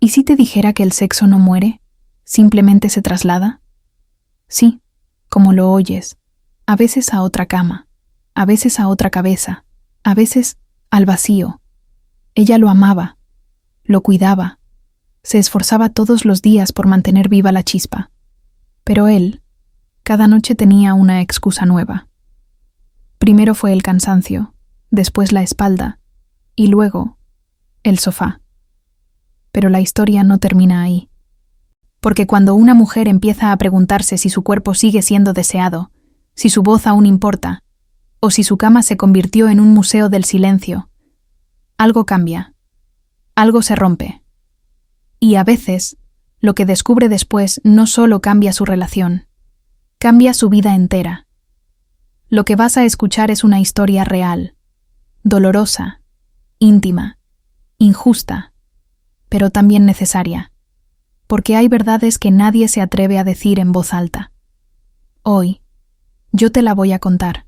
¿Y si te dijera que el sexo no muere? ¿Simplemente se traslada? Sí, como lo oyes, a veces a otra cama, a veces a otra cabeza, a veces al vacío. Ella lo amaba, lo cuidaba, se esforzaba todos los días por mantener viva la chispa. Pero él, cada noche tenía una excusa nueva. Primero fue el cansancio, después la espalda, y luego el sofá. Pero la historia no termina ahí. Porque cuando una mujer empieza a preguntarse si su cuerpo sigue siendo deseado, si su voz aún importa, o si su cama se convirtió en un museo del silencio, algo cambia, algo se rompe. Y a veces, lo que descubre después no solo cambia su relación, cambia su vida entera. Lo que vas a escuchar es una historia real, dolorosa, íntima, injusta, pero también necesaria, porque hay verdades que nadie se atreve a decir en voz alta. Hoy, yo te la voy a contar,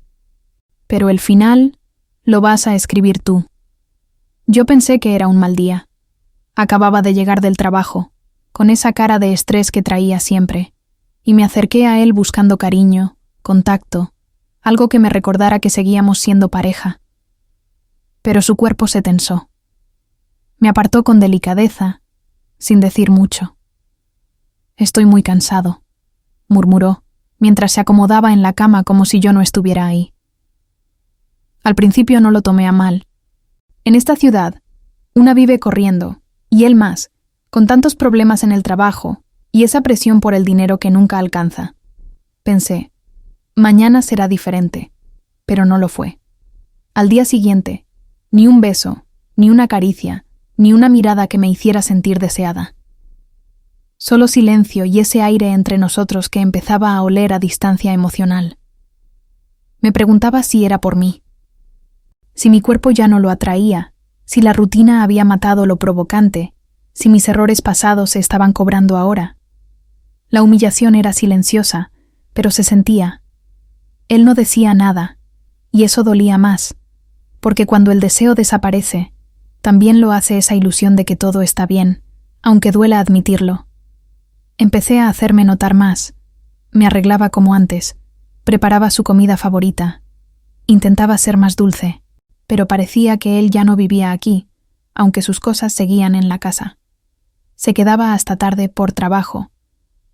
pero el final lo vas a escribir tú. Yo pensé que era un mal día. Acababa de llegar del trabajo, con esa cara de estrés que traía siempre, y me acerqué a él buscando cariño, contacto, algo que me recordara que seguíamos siendo pareja. Pero su cuerpo se tensó. Me apartó con delicadeza, sin decir mucho. «Estoy muy cansado», murmuró, mientras se acomodaba en la cama como si yo no estuviera ahí. Al principio no lo tomé a mal. En esta ciudad, una vive corriendo, y él más, con tantos problemas en el trabajo y esa presión por el dinero que nunca alcanza. Pensé, mañana será diferente, pero no lo fue. Al día siguiente, ni un beso, ni una caricia, ni una mirada que me hiciera sentir deseada. Solo silencio y ese aire entre nosotros que empezaba a oler a distancia emocional. Me preguntaba si era por mí, si mi cuerpo ya no lo atraía, si la rutina había matado lo provocante, si mis errores pasados se estaban cobrando ahora. La humillación era silenciosa, pero se sentía. Él no decía nada, y eso dolía más, porque cuando el deseo desaparece, también lo hace esa ilusión de que todo está bien, aunque duela admitirlo. Empecé a hacerme notar más. Me arreglaba como antes, preparaba su comida favorita, intentaba ser más dulce, pero parecía que él ya no vivía aquí, aunque sus cosas seguían en la casa. Se quedaba hasta tarde por trabajo,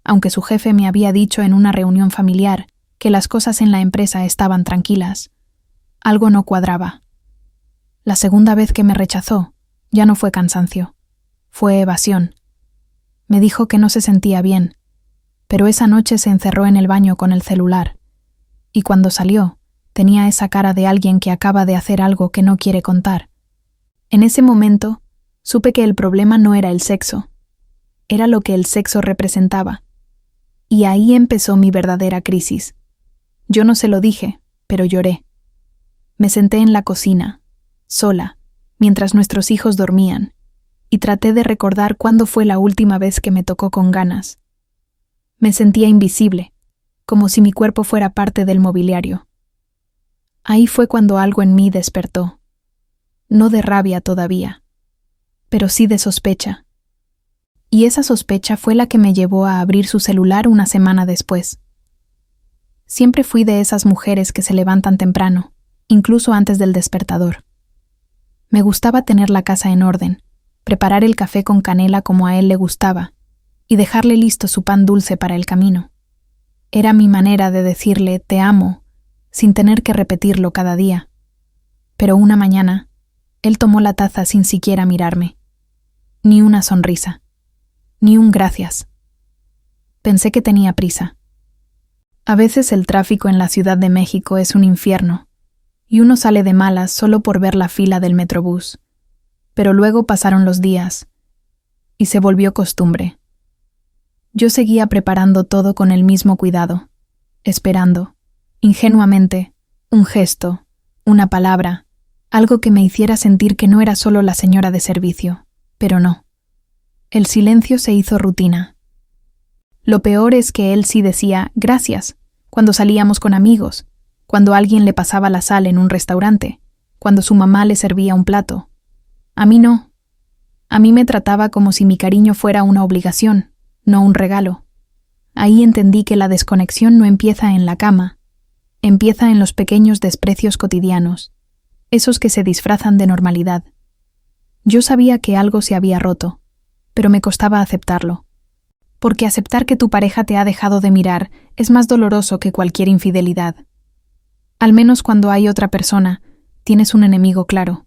aunque su jefe me había dicho en una reunión familiar que las cosas en la empresa estaban tranquilas. Algo no cuadraba. La segunda vez que me rechazó, ya no fue cansancio, fue evasión. Me dijo que no se sentía bien, pero esa noche se encerró en el baño con el celular, y cuando salió, tenía esa cara de alguien que acaba de hacer algo que no quiere contar. En ese momento, supe que el problema no era el sexo, era lo que el sexo representaba. Y ahí empezó mi verdadera crisis. Yo no se lo dije, pero lloré. Me senté en la cocina, sola, mientras nuestros hijos dormían, y traté de recordar cuándo fue la última vez que me tocó con ganas. Me sentía invisible, como si mi cuerpo fuera parte del mobiliario. Ahí fue cuando algo en mí despertó. No de rabia todavía, pero sí de sospecha. Y esa sospecha fue la que me llevó a abrir su celular una semana después. Siempre fui de esas mujeres que se levantan temprano, incluso antes del despertador. Me gustaba tener la casa en orden, preparar el café con canela como a él le gustaba, y dejarle listo su pan dulce para el camino. Era mi manera de decirle «te amo», sin tener que repetirlo cada día. Pero una mañana, él tomó la taza sin siquiera mirarme. Ni una sonrisa. Ni un gracias. Pensé que tenía prisa. A veces el tráfico en la Ciudad de México es un infierno, y uno sale de malas solo por ver la fila del metrobús. Pero luego pasaron los días, y se volvió costumbre. Yo seguía preparando todo con el mismo cuidado, esperando, ingenuamente, un gesto, una palabra, algo que me hiciera sentir que no era solo la señora de servicio, pero no. El silencio se hizo rutina. Lo peor es que él sí decía «gracias» cuando salíamos con amigos, cuando alguien le pasaba la sal en un restaurante, cuando su mamá le servía un plato. A mí no. A mí me trataba como si mi cariño fuera una obligación, no un regalo. Ahí entendí que la desconexión no empieza en la cama, empieza en los pequeños desprecios cotidianos, esos que se disfrazan de normalidad. Yo sabía que algo se había roto, pero me costaba aceptarlo. Porque aceptar que tu pareja te ha dejado de mirar es más doloroso que cualquier infidelidad. Al menos cuando hay otra persona, tienes un enemigo claro.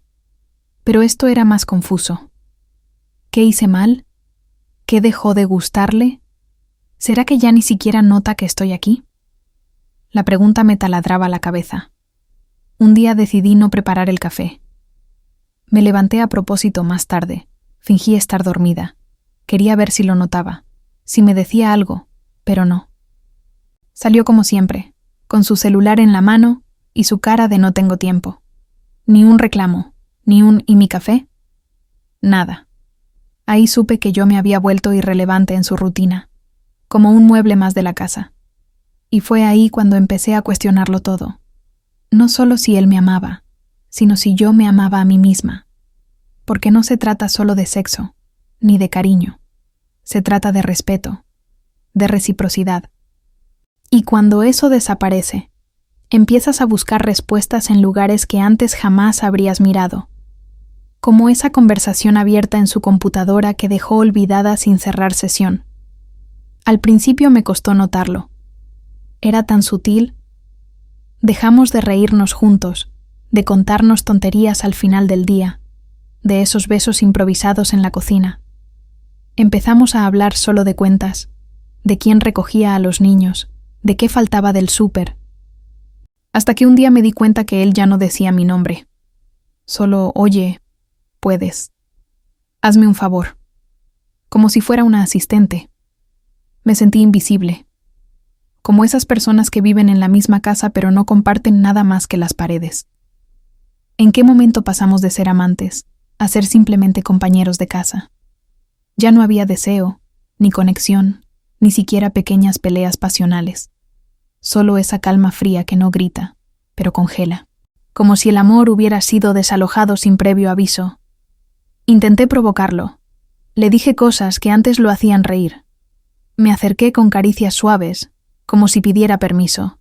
Pero esto era más confuso. ¿Qué hice mal? ¿Qué dejó de gustarle? ¿Será que ya ni siquiera nota que estoy aquí? La pregunta me taladraba la cabeza. Un día decidí no preparar el café. Me levanté a propósito más tarde. Fingí estar dormida. Quería ver si lo notaba, si me decía algo, pero no. Salió como siempre, con su celular en la mano y su cara de no tengo tiempo. Ni un reclamo, ni un ¿y mi café? Nada. Ahí supe que yo me había vuelto irrelevante en su rutina, como un mueble más de la casa. Y fue ahí cuando empecé a cuestionarlo todo. No solo si él me amaba, sino si yo me amaba a mí misma. Porque no se trata solo de sexo, ni de cariño. Se trata de respeto, de reciprocidad. Y cuando eso desaparece, empiezas a buscar respuestas en lugares que antes jamás habrías mirado. Como esa conversación abierta en su computadora que dejó olvidada sin cerrar sesión. Al principio me costó notarlo. Era tan sutil. Dejamos de reírnos juntos, de contarnos tonterías al final del día, de esos besos improvisados en la cocina. Empezamos a hablar solo de cuentas, de quién recogía a los niños, de qué faltaba del súper. Hasta que un día me di cuenta que él ya no decía mi nombre. Solo, oye, puedes. Hazme un favor. Como si fuera una asistente. Me sentí invisible. Como esas personas que viven en la misma casa pero no comparten nada más que las paredes. ¿En qué momento pasamos de ser amantes a ser simplemente compañeros de casa? Ya no había deseo, ni conexión, ni siquiera pequeñas peleas pasionales. Solo esa calma fría que no grita, pero congela. Como si el amor hubiera sido desalojado sin previo aviso. Intenté provocarlo. Le dije cosas que antes lo hacían reír. Me acerqué con caricias suaves, como si pidiera permiso.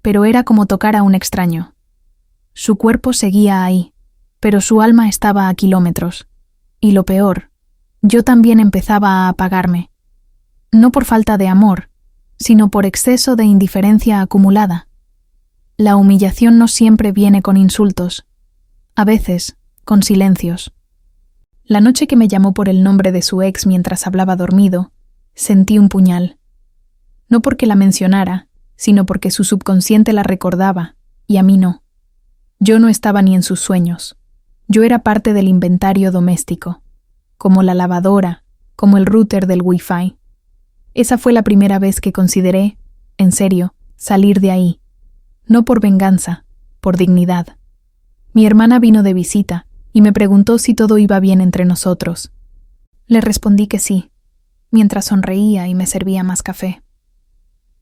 Pero era como tocar a un extraño. Su cuerpo seguía ahí, pero su alma estaba a kilómetros. Y lo peor, yo también empezaba a apagarme. No por falta de amor, sino por exceso de indiferencia acumulada. La humillación no siempre viene con insultos, a veces con silencios. La noche que me llamó por el nombre de su ex mientras hablaba dormido, sentí un puñal. No porque la mencionara, sino porque su subconsciente la recordaba, y a mí no. Yo no estaba ni en sus sueños. Yo era parte del inventario doméstico, como la lavadora, como el router del Wi-Fi. Esa fue la primera vez que consideré, en serio, salir de ahí. No por venganza, por dignidad. Mi hermana vino de visita y me preguntó si todo iba bien entre nosotros. Le respondí que sí, mientras sonreía y me servía más café.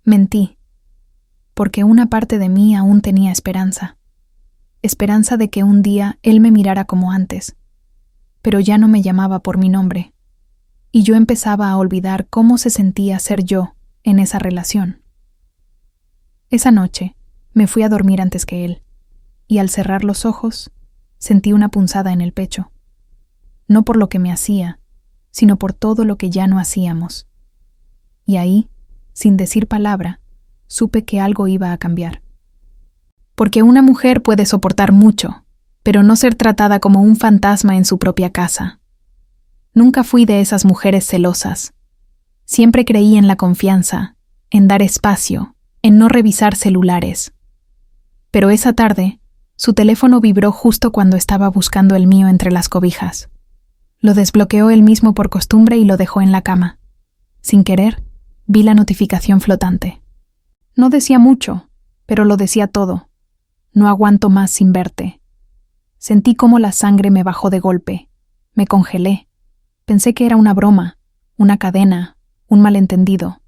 Mentí, porque una parte de mí aún tenía esperanza. Esperanza de que un día él me mirara como antes, pero ya no me llamaba por mi nombre, y yo empezaba a olvidar cómo se sentía ser yo en esa relación. Esa noche me fui a dormir antes que él, y al cerrar los ojos, sentí una punzada en el pecho. No por lo que me hacía, sino por todo lo que ya no hacíamos. Y ahí, sin decir palabra, supe que algo iba a cambiar. Porque una mujer puede soportar mucho, pero no ser tratada como un fantasma en su propia casa. Nunca fui de esas mujeres celosas. Siempre creí en la confianza, en dar espacio, en no revisar celulares. Pero esa tarde, su teléfono vibró justo cuando estaba buscando el mío entre las cobijas. Lo desbloqueó él mismo por costumbre y lo dejó en la cama. Sin querer, vi la notificación flotante. No decía mucho, pero lo decía todo. No aguanto más sin verte. Sentí cómo la sangre me bajó de golpe. Me congelé. Pensé que era una broma, una cadena, un malentendido.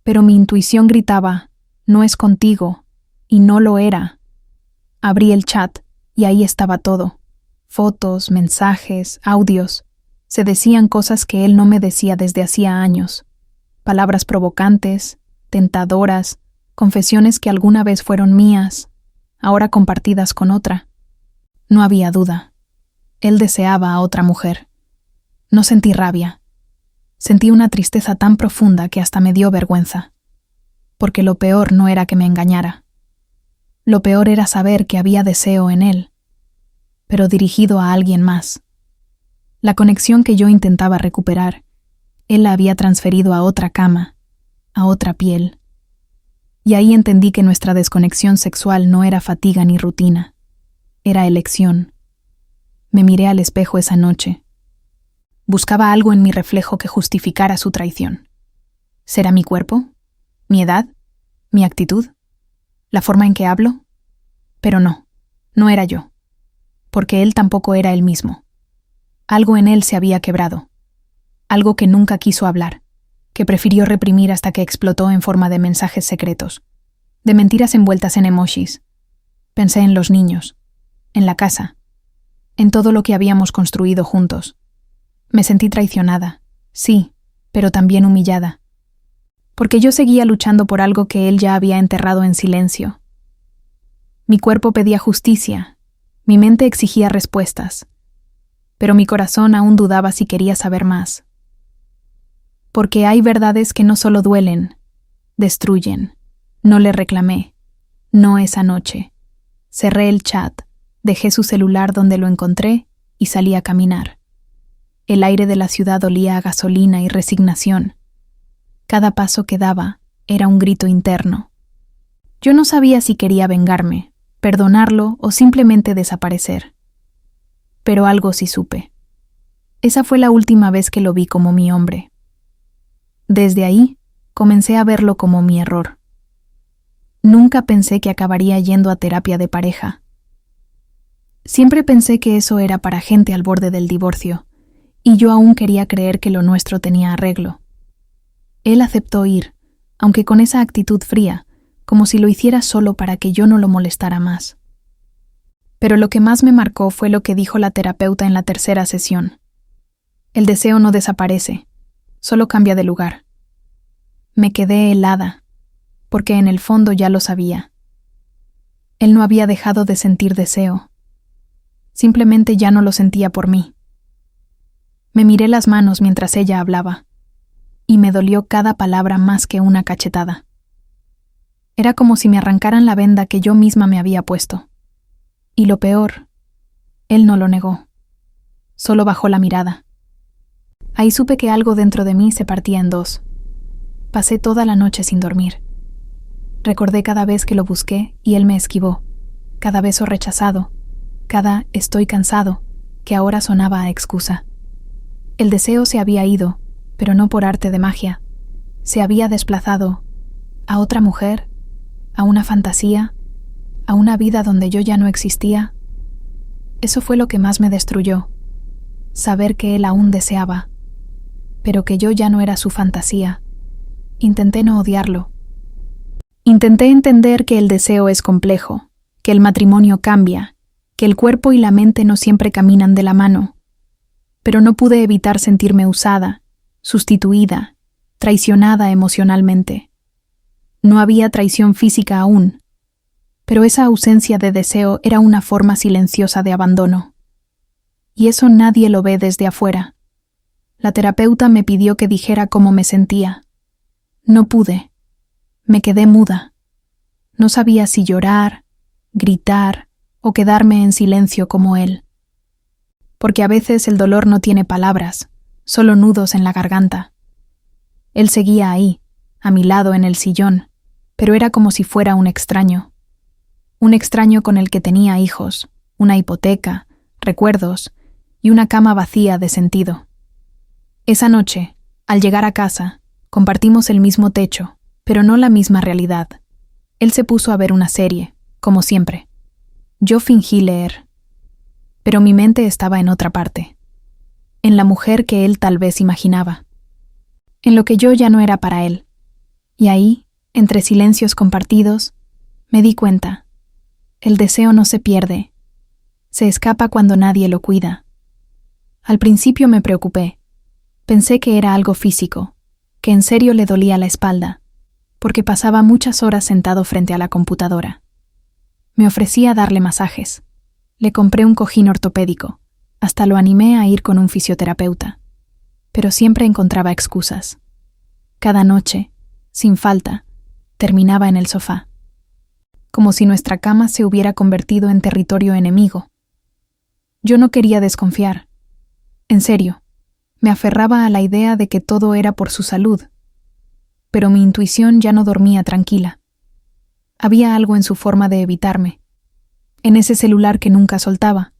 Pero mi intuición gritaba, no es contigo, y no lo era. Abrí el chat, y ahí estaba todo. Fotos, mensajes, audios. Se decían cosas que él no me decía desde hacía años, palabras provocantes, tentadoras, confesiones que alguna vez fueron mías, ahora compartidas con otra. No había duda. Él deseaba a otra mujer. No sentí rabia. Sentí una tristeza tan profunda que hasta me dio vergüenza. Porque lo peor no era que me engañara. Lo peor era saber que había deseo en él, pero dirigido a alguien más. La conexión que yo intentaba recuperar, él la había transferido a otra cama, a otra piel. Y ahí entendí que nuestra desconexión sexual no era fatiga ni rutina, era elección. Me miré al espejo esa noche. Buscaba algo en mi reflejo que justificara su traición. ¿Será mi cuerpo? ¿Mi edad? ¿Mi actitud? ¿La forma en que hablo? Pero no era yo, porque él tampoco era él mismo. Algo en él se había quebrado, algo que nunca quiso hablar, que prefirió reprimir hasta que explotó en forma de mensajes secretos, de mentiras envueltas en emojis. Pensé en los niños, en la casa, en todo lo que habíamos construido juntos. Me sentí traicionada, sí, pero también humillada, porque yo seguía luchando por algo que él ya había enterrado en silencio. Mi cuerpo pedía justicia, mi mente exigía respuestas, pero mi corazón aún dudaba si quería saber más. Porque hay verdades que no solo duelen, destruyen. No le reclamé, no esa noche. Cerré el chat, dejé su celular donde lo encontré y salí a caminar. El aire de la ciudad olía a gasolina y resignación. Cada paso que daba era un grito interno. Yo no sabía si quería vengarme, perdonarlo o simplemente desaparecer. Pero algo sí supe. Esa fue la última vez que lo vi como mi hombre. Desde ahí, comencé a verlo como mi error. Nunca pensé que acabaría yendo a terapia de pareja. Siempre pensé que eso era para gente al borde del divorcio, y yo aún quería creer que lo nuestro tenía arreglo. Él aceptó ir, aunque con esa actitud fría, como si lo hiciera solo para que yo no lo molestara más. Pero lo que más me marcó fue lo que dijo la terapeuta en la tercera sesión. El deseo no desaparece, solo cambia de lugar. Me quedé helada, porque en el fondo ya lo sabía. Él no había dejado de sentir deseo. Simplemente ya no lo sentía por mí. Me miré las manos mientras ella hablaba, y me dolió cada palabra más que una cachetada. Era como si me arrancaran la venda que yo misma me había puesto. Y lo peor, él no lo negó. Solo bajó la mirada. Ahí supe que algo dentro de mí se partía en dos. Pasé toda la noche sin dormir. Recordé cada vez que lo busqué y él me esquivó, cada beso rechazado, cada estoy cansado, que ahora sonaba a excusa. El deseo se había ido, pero no por arte de magia. Se había desplazado a otra mujer, a una fantasía, a una vida donde yo ya no existía. Eso fue lo que más me destruyó, saber que él aún deseaba, pero que yo ya no era su fantasía. Intenté no odiarlo. Intenté entender que el deseo es complejo, que el matrimonio cambia, que el cuerpo y la mente no siempre caminan de la mano, pero no pude evitar sentirme usada, sustituida, traicionada emocionalmente. No había traición física aún, pero esa ausencia de deseo era una forma silenciosa de abandono. Y eso nadie lo ve desde afuera. La terapeuta me pidió que dijera cómo me sentía. No pude. Me quedé muda. No sabía si llorar, gritar o quedarme en silencio como él. Porque a veces el dolor no tiene palabras, solo nudos en la garganta. Él seguía ahí, a mi lado en el sillón, pero era como si fuera un extraño con el que tenía hijos, una hipoteca, recuerdos y una cama vacía de sentido. Esa noche, al llegar a casa, compartimos el mismo techo, pero no la misma realidad. Él se puso a ver una serie, como siempre. Yo fingí leer, pero mi mente estaba en otra parte, en la mujer que él tal vez imaginaba, en lo que yo ya no era para él. Y ahí, entre silencios compartidos, me di cuenta. El deseo no se pierde, se escapa cuando nadie lo cuida. Al principio me preocupé. Pensé que era algo físico, que en serio le dolía la espalda, porque pasaba muchas horas sentado frente a la computadora. Me ofrecí a darle masajes. Le compré un cojín ortopédico. Hasta lo animé a ir con un fisioterapeuta. Pero siempre encontraba excusas. Cada noche, sin falta, terminaba en el sofá, como si nuestra cama se hubiera convertido en territorio enemigo. Yo no quería desconfiar. En serio, me aferraba a la idea de que todo era por su salud, pero mi intuición ya no dormía tranquila. Había algo en su forma de evitarme, en ese celular que nunca soltaba,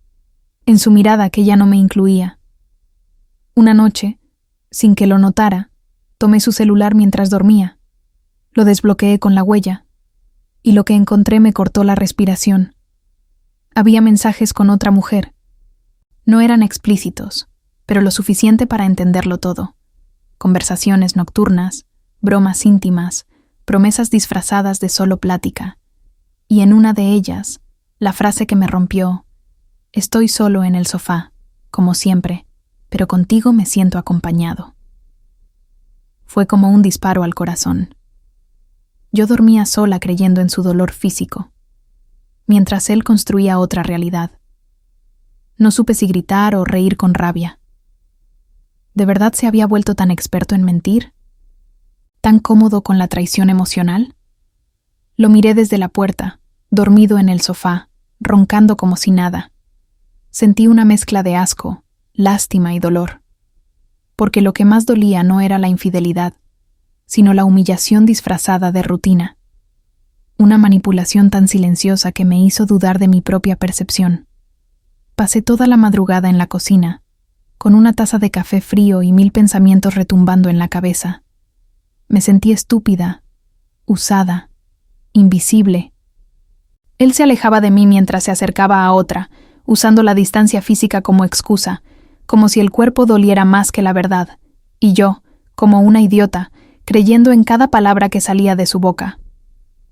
en su mirada que ya no me incluía. Una noche, sin que lo notara, tomé su celular mientras dormía. Lo desbloqueé con la huella, y lo que encontré me cortó la respiración. Había mensajes con otra mujer. No eran explícitos, pero lo suficiente para entenderlo todo. Conversaciones nocturnas, bromas íntimas, promesas disfrazadas de solo plática. Y en una de ellas, la frase que me rompió: «Estoy solo en el sofá, como siempre, pero contigo me siento acompañado». Fue como un disparo al corazón. Yo dormía sola creyendo en su dolor físico, mientras él construía otra realidad. No supe si gritar o reír con rabia. ¿De verdad se había vuelto tan experto en mentir? ¿Tan cómodo con la traición emocional? Lo miré desde la puerta, dormido en el sofá, roncando como si nada. Sentí una mezcla de asco, lástima y dolor. Porque lo que más dolía no era la infidelidad, sino la humillación disfrazada de rutina. Una manipulación tan silenciosa que me hizo dudar de mi propia percepción. Pasé toda la madrugada en la cocina, con una taza de café frío y 1000 pensamientos retumbando en la cabeza. Me sentí estúpida, usada, invisible. Él se alejaba de mí mientras se acercaba a otra, usando la distancia física como excusa, como si el cuerpo doliera más que la verdad, y yo, como una idiota, creyendo en cada palabra que salía de su boca.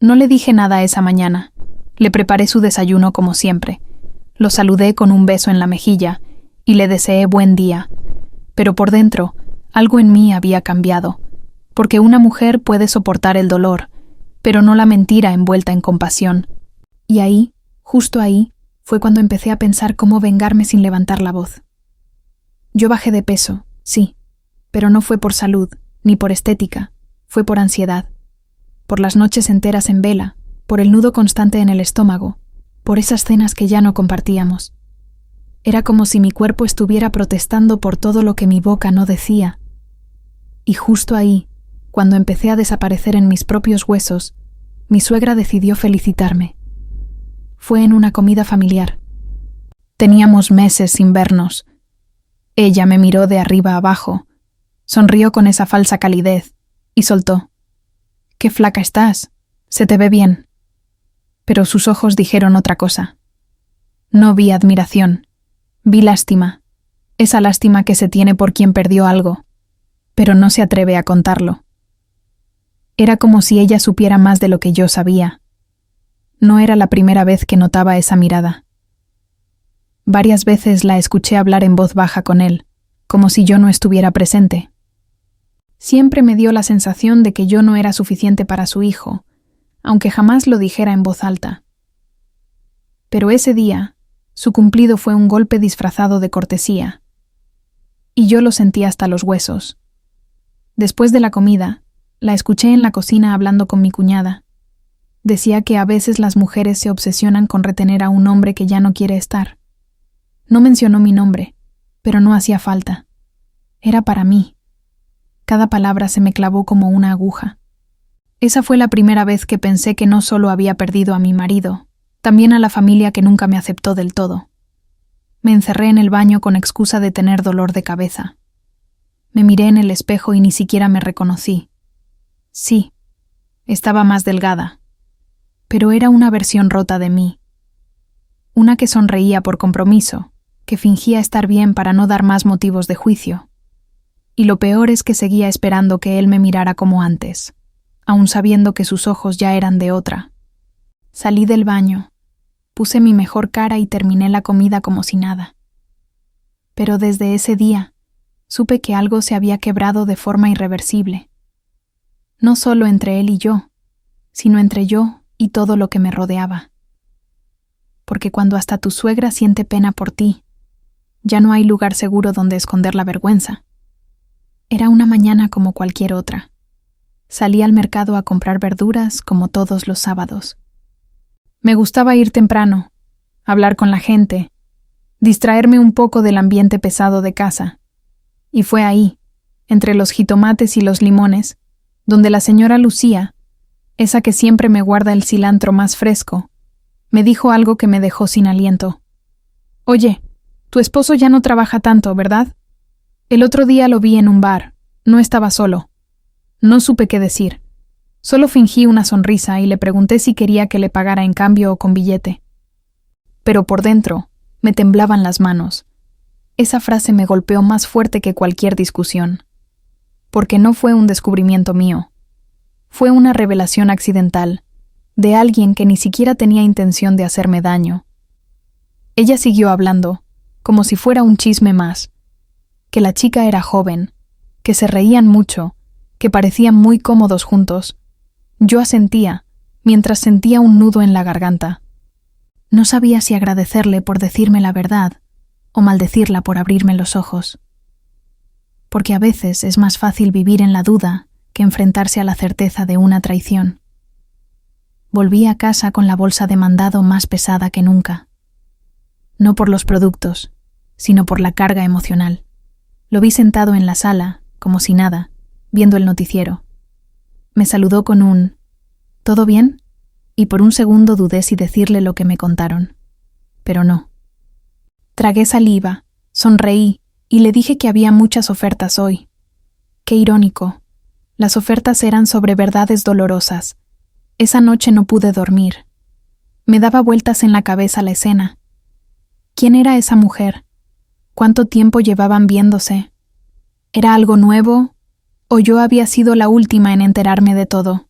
No le dije nada esa mañana. Le preparé su desayuno como siempre. Lo saludé con un beso en la mejilla y le deseé buen día. Pero por dentro, algo en mí había cambiado, porque una mujer puede soportar el dolor, pero no la mentira envuelta en compasión. Y ahí, justo ahí, fue cuando empecé a pensar cómo vengarme sin levantar la voz. Yo bajé de peso, sí, pero no fue por salud, ni por estética, fue por ansiedad. Por las noches enteras en vela, por el nudo constante en el estómago, por esas cenas que ya no compartíamos. Era como si mi cuerpo estuviera protestando por todo lo que mi boca no decía. Y justo ahí, cuando empecé a desaparecer en mis propios huesos, mi suegra decidió felicitarme. Fue en una comida familiar. Teníamos meses sin vernos. Ella me miró de arriba abajo, sonrió con esa falsa calidez y soltó: «Qué flaca estás, se te ve bien». Pero sus ojos dijeron otra cosa. No vi admiración, vi lástima, esa lástima que se tiene por quien perdió algo, pero no se atreve a contarlo. Era como si ella supiera más de lo que yo sabía. No era la primera vez que notaba esa mirada. Varias veces la escuché hablar en voz baja con él, como si yo no estuviera presente. Siempre me dio la sensación de que yo no era suficiente para su hijo, aunque jamás lo dijera en voz alta. Pero ese día, su cumplido fue un golpe disfrazado de cortesía, y yo lo sentí hasta los huesos. Después de la comida, la escuché en la cocina hablando con mi cuñada. Decía que a veces las mujeres se obsesionan con retener a un hombre que ya no quiere estar. No mencionó mi nombre, pero no hacía falta. Era para mí. Cada palabra se me clavó como una aguja. Esa fue la primera vez que pensé que no solo había perdido a mi marido, también a la familia que nunca me aceptó del todo. Me encerré en el baño con excusa de tener dolor de cabeza. Me miré en el espejo y ni siquiera me reconocí. Sí, estaba más delgada, pero era una versión rota de mí. Una que sonreía por compromiso, que fingía estar bien para no dar más motivos de juicio. Y lo peor es que seguía esperando que él me mirara como antes, aun sabiendo que sus ojos ya eran de otra. Salí del baño, puse mi mejor cara y terminé la comida como si nada. pero desde ese día supe que algo se había quebrado de forma irreversible. No solo entre él y yo, sino entre yo y todo lo que me rodeaba. Porque cuando hasta tu suegra siente pena por ti, ya no hay lugar seguro donde esconder la vergüenza. Era una mañana como cualquier otra. Salí al mercado a comprar verduras como todos los sábados. Me gustaba ir temprano, hablar con la gente, distraerme un poco del ambiente pesado de casa. Y fue ahí, entre los jitomates y los limones, donde la señora Lucía, esa que siempre me guarda el cilantro más fresco, me dijo algo que me dejó sin aliento. «Oye, tu esposo ya no trabaja tanto, ¿verdad? El otro día lo vi en un bar, no estaba solo. No supe qué decir. Solo fingí una sonrisa y le pregunté si quería que le pagara en cambio o con billete. Pero por dentro me temblaban las manos. Esa frase me golpeó más fuerte que cualquier discusión. Porque no fue un descubrimiento mío. Fue una revelación accidental, de alguien que ni siquiera tenía intención de hacerme daño. Ella siguió hablando, como si fuera un chisme más. Que la chica era joven, que se reían mucho, que parecían muy cómodos juntos. Yo asentía, mientras sentía un nudo en la garganta. No sabía si agradecerle por decirme la verdad o maldecirla por abrirme los ojos. Porque a veces es más fácil vivir en la duda que enfrentarse a la certeza de una traición. Volví a casa con la bolsa de mandado más pesada que nunca. No por los productos, sino por la carga emocional. Lo vi sentado en la sala, como si nada, viendo el noticiero. Me saludó con un «¿Todo bien?» y por un segundo dudé si decirle lo que me contaron. Pero no. Tragué saliva, sonreí y le dije que había muchas ofertas hoy. Qué irónico. Las ofertas eran sobre verdades dolorosas. Esa noche no pude dormir. Me daba vueltas en la cabeza la escena. ¿Quién era esa mujer? ¿Cuánto tiempo llevaban viéndose? ¿Era algo nuevo? ¿O yo había sido la última en enterarme de todo?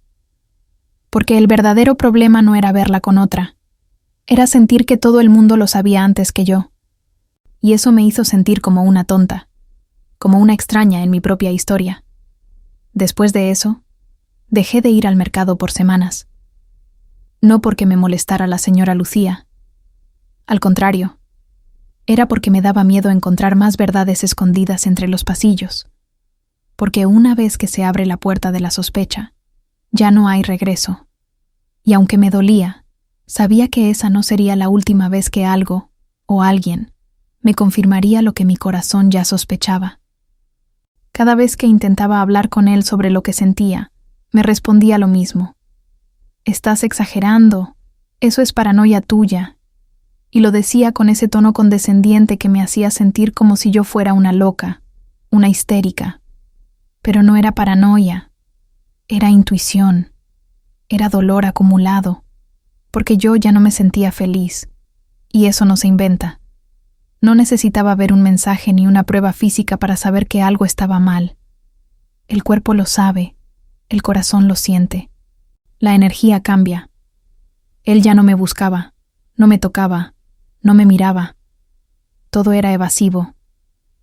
Porque el verdadero problema no era verla con otra. Era sentir que todo el mundo lo sabía antes que yo. Y eso me hizo sentir como una tonta, como una extraña en mi propia historia. Después de eso, dejé de ir al mercado por semanas. No porque me molestara la señora Lucía. Al contrario, era porque me daba miedo encontrar más verdades escondidas entre los pasillos. Porque una vez que se abre la puerta de la sospecha, ya no hay regreso. Y aunque me dolía, sabía que esa no sería la última vez que algo, o alguien, me confirmaría lo que mi corazón ya sospechaba. Cada vez que intentaba hablar con él sobre lo que sentía, me respondía lo mismo. «Estás exagerando, eso es paranoia tuya». Y lo decía con ese tono condescendiente que me hacía sentir como si yo fuera una loca, una histérica. Pero no era paranoia, era intuición, era dolor acumulado, porque yo ya no me sentía feliz, y eso no se inventa. No necesitaba ver un mensaje ni una prueba física para saber que algo estaba mal. El cuerpo lo sabe, el corazón lo siente, la energía cambia. Él ya no me buscaba, no me tocaba, no me miraba. Todo era evasivo,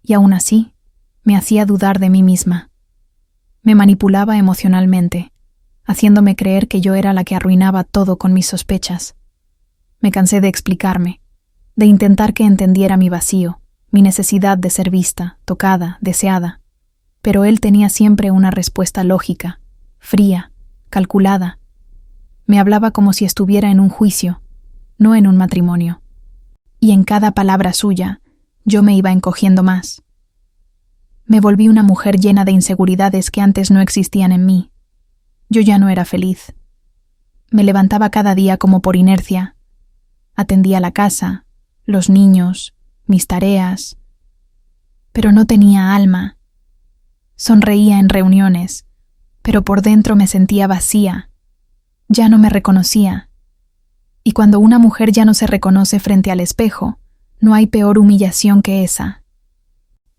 y aún así me hacía dudar de mí misma. Me manipulaba emocionalmente, haciéndome creer que yo era la que arruinaba todo con mis sospechas. Me cansé de explicarme, de intentar que entendiera mi vacío, mi necesidad de ser vista, tocada, deseada. Pero él tenía siempre una respuesta lógica, fría, calculada. Me hablaba como si estuviera en un juicio, no en un matrimonio. Y en cada palabra suya, yo me iba encogiendo más. Me volví una mujer llena de inseguridades que antes no existían en mí. Yo ya no era feliz. Me levantaba cada día como por inercia. Atendía la casa, los niños, mis tareas. Pero no tenía alma. Sonreía en reuniones, pero por dentro me sentía vacía. Ya no me reconocía. Y cuando una mujer ya no se reconoce frente al espejo, no hay peor humillación que esa.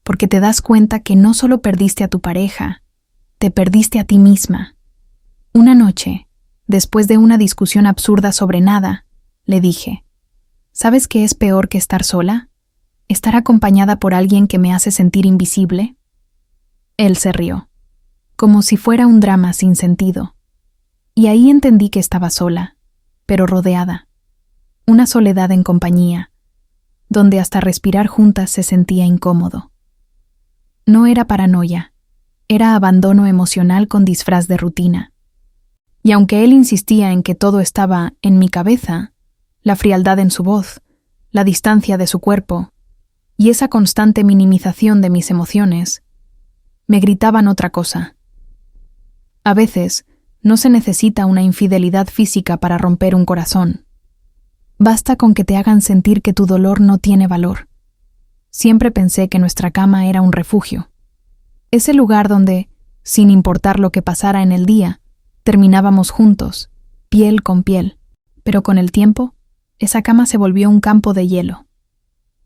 Porque te das cuenta que no solo perdiste a tu pareja, te perdiste a ti misma. Una noche, después de una discusión absurda sobre nada, le dije, ¿sabes qué es peor que estar sola? ¿Estar acompañada por alguien que me hace sentir invisible? Él se rió, como si fuera un drama sin sentido. Y ahí entendí que estaba sola, pero rodeada. Una soledad en compañía, donde hasta respirar juntas se sentía incómodo. No era paranoia, era abandono emocional con disfraz de rutina. Y aunque él insistía en que todo estaba en mi cabeza, la frialdad en su voz, la distancia de su cuerpo y esa constante minimización de mis emociones, me gritaban otra cosa. A veces, no se necesita una infidelidad física para romper un corazón. Basta con que te hagan sentir que tu dolor no tiene valor. Siempre pensé que nuestra cama era un refugio. Ese lugar donde, sin importar lo que pasara en el día, terminábamos juntos, piel con piel. Pero con el tiempo, esa cama se volvió un campo de hielo.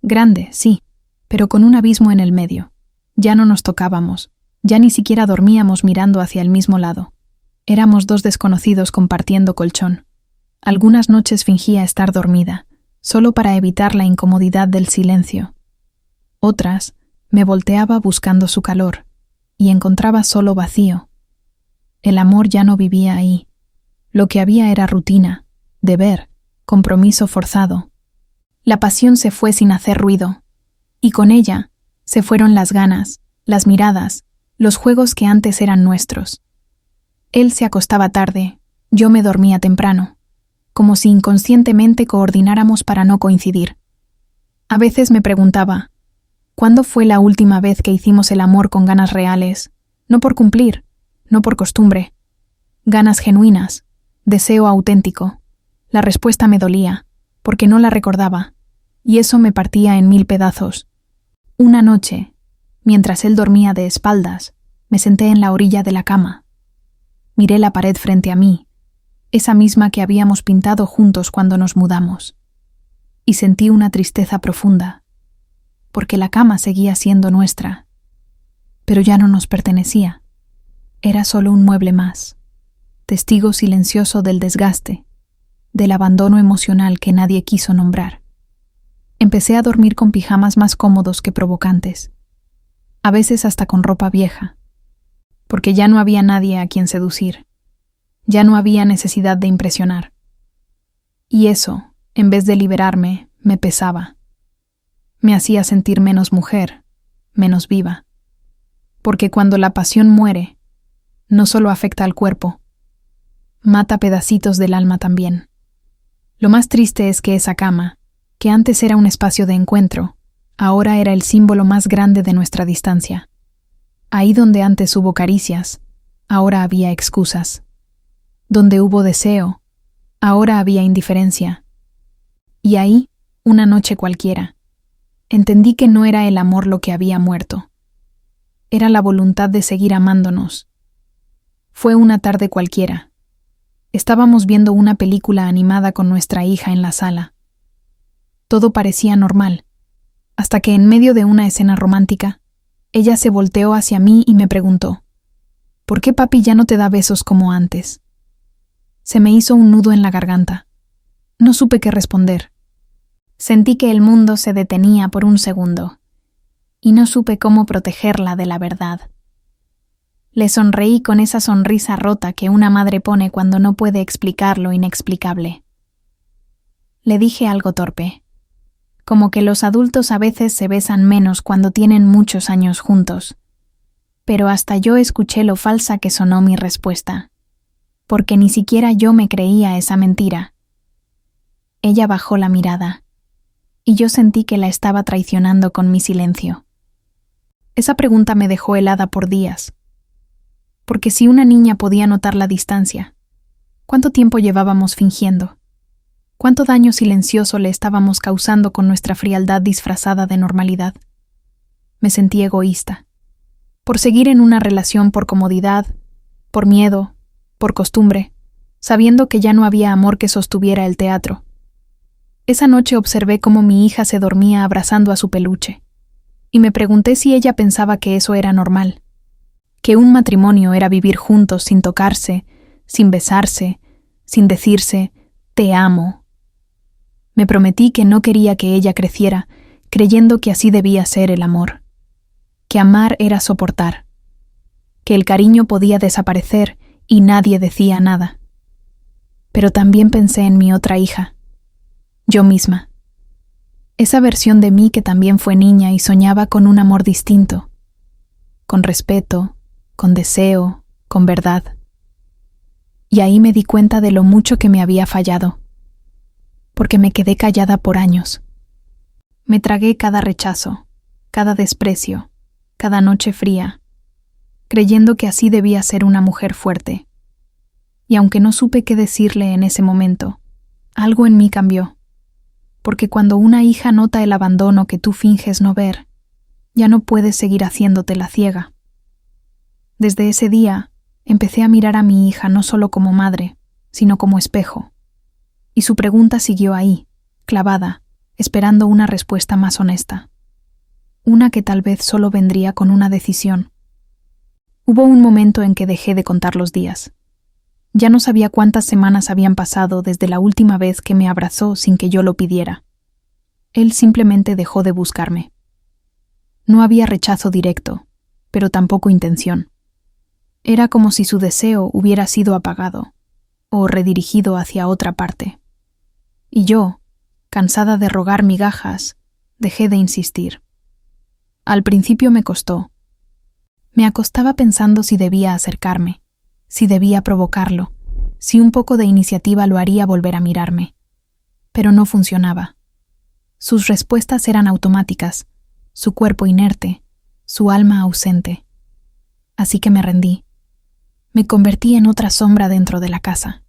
Grande, sí, pero con un abismo en el medio. Ya no nos tocábamos, ya ni siquiera dormíamos mirando hacia el mismo lado. Éramos dos desconocidos compartiendo colchón. Algunas noches fingía estar dormida, solo para evitar la incomodidad del silencio. Otras, me volteaba buscando su calor, y encontraba solo vacío. El amor ya no vivía ahí. Lo que había era rutina, deber, compromiso forzado. La pasión se fue sin hacer ruido, y con ella se fueron las ganas, las miradas, los juegos que antes eran nuestros. Él se acostaba tarde, yo me dormía temprano, como si inconscientemente coordináramos para no coincidir. A veces me preguntaba, ¿cuándo fue la última vez que hicimos el amor con ganas reales? No por cumplir, no por costumbre. Ganas genuinas, deseo auténtico. La respuesta me dolía, porque no la recordaba, y eso me partía en 1000 pedazos. Una noche, mientras él dormía de espaldas, me senté en la orilla de la cama. Miré la pared frente a mí, esa misma que habíamos pintado juntos cuando nos mudamos, y sentí una tristeza profunda, porque la cama seguía siendo nuestra, pero ya no nos pertenecía. Era solo un mueble más, testigo silencioso del desgaste, del abandono emocional que nadie quiso nombrar. Empecé a dormir con pijamas más cómodos que provocantes, a veces hasta con ropa vieja, porque ya no había nadie a quien seducir, ya no había necesidad de impresionar. Y eso, en vez de liberarme, me pesaba. Me hacía sentir menos mujer, menos viva. Porque cuando la pasión muere, no solo afecta al cuerpo, mata pedacitos del alma también. Lo más triste es que esa cama, que antes era un espacio de encuentro, ahora era el símbolo más grande de nuestra distancia. Ahí donde antes hubo caricias, ahora había excusas. Donde hubo deseo, ahora había indiferencia. Y ahí, una noche cualquiera, entendí que no era el amor lo que había muerto. Era la voluntad de seguir amándonos. Fue una tarde cualquiera. Estábamos viendo una película animada con nuestra hija en la sala. Todo parecía normal, hasta que en medio de una escena romántica, ella se volteó hacia mí y me preguntó, ¿por qué papi ya no te da besos como antes? Se me hizo un nudo en la garganta. No supe qué responder. Sentí que el mundo se detenía por un segundo, y no supe cómo protegerla de la verdad. Le sonreí con esa sonrisa rota que una madre pone cuando no puede explicar lo inexplicable. Le dije algo torpe, como que los adultos a veces se besan menos cuando tienen muchos años juntos. Pero hasta yo escuché lo falsa que sonó mi respuesta, porque ni siquiera yo me creía esa mentira. Ella bajó la mirada, y yo sentí que la estaba traicionando con mi silencio. Esa pregunta me dejó helada por días, porque si una niña podía notar la distancia, ¿cuánto tiempo llevábamos fingiendo? ¿Cuánto daño silencioso le estábamos causando con nuestra frialdad disfrazada de normalidad? Me sentí egoísta. Por seguir en una relación por comodidad, por miedo, por costumbre, sabiendo que ya no había amor que sostuviera el teatro. Esa noche observé cómo mi hija se dormía abrazando a su peluche, y me pregunté si ella pensaba que eso era normal, que un matrimonio era vivir juntos sin tocarse, sin besarse, sin decirse «te amo». Me prometí que no quería que ella creciera, creyendo que así debía ser el amor, que amar era soportar, que el cariño podía desaparecer y nadie decía nada. Pero también pensé en mi otra hija, yo misma, esa versión de mí que también fue niña y soñaba con un amor distinto, con respeto, con deseo, con verdad. Y ahí me di cuenta de lo mucho que me había fallado, porque me quedé callada por años. Me tragué cada rechazo, cada desprecio, cada noche fría, creyendo que así debía ser una mujer fuerte. Y aunque no supe qué decirle en ese momento, algo en mí cambió, porque cuando una hija nota el abandono que tú finges no ver, ya no puedes seguir haciéndote la ciega. Desde ese día, empecé a mirar a mi hija no solo como madre, sino como espejo. Y su pregunta siguió ahí, clavada, esperando una respuesta más honesta. Una que tal vez solo vendría con una decisión. Hubo un momento en que dejé de contar los días. Ya no sabía cuántas semanas habían pasado desde la última vez que me abrazó sin que yo lo pidiera. Él simplemente dejó de buscarme. No había rechazo directo, pero tampoco intención. Era como si su deseo hubiera sido apagado o redirigido hacia otra parte. Y yo, cansada de rogar migajas, dejé de insistir. Al principio me costó. Me acostaba pensando si debía acercarme, si debía provocarlo, si un poco de iniciativa lo haría volver a mirarme. Pero no funcionaba. Sus respuestas eran automáticas, su cuerpo inerte, su alma ausente. Así que me rendí. Me convertí en otra sombra dentro de la casa.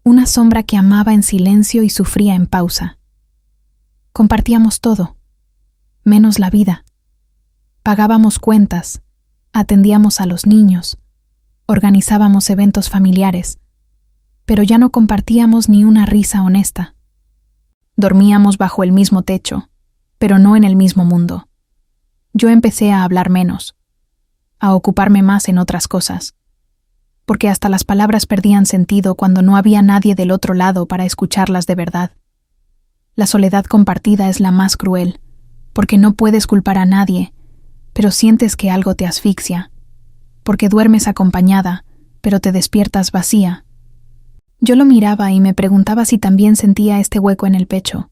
Una sombra que amaba en silencio y sufría en pausa. Compartíamos todo, menos la vida. Pagábamos cuentas, atendíamos a los niños, organizábamos eventos familiares, pero ya no compartíamos ni una risa honesta. Dormíamos bajo el mismo techo, pero no en el mismo mundo. Yo empecé a hablar menos, a ocuparme más en otras cosas, porque hasta las palabras perdían sentido cuando no había nadie del otro lado para escucharlas de verdad. La soledad compartida es la más cruel, porque no puedes culpar a nadie, pero sientes que algo te asfixia, porque duermes acompañada, pero te despiertas vacía. Yo lo miraba y me preguntaba si también sentía este hueco en el pecho,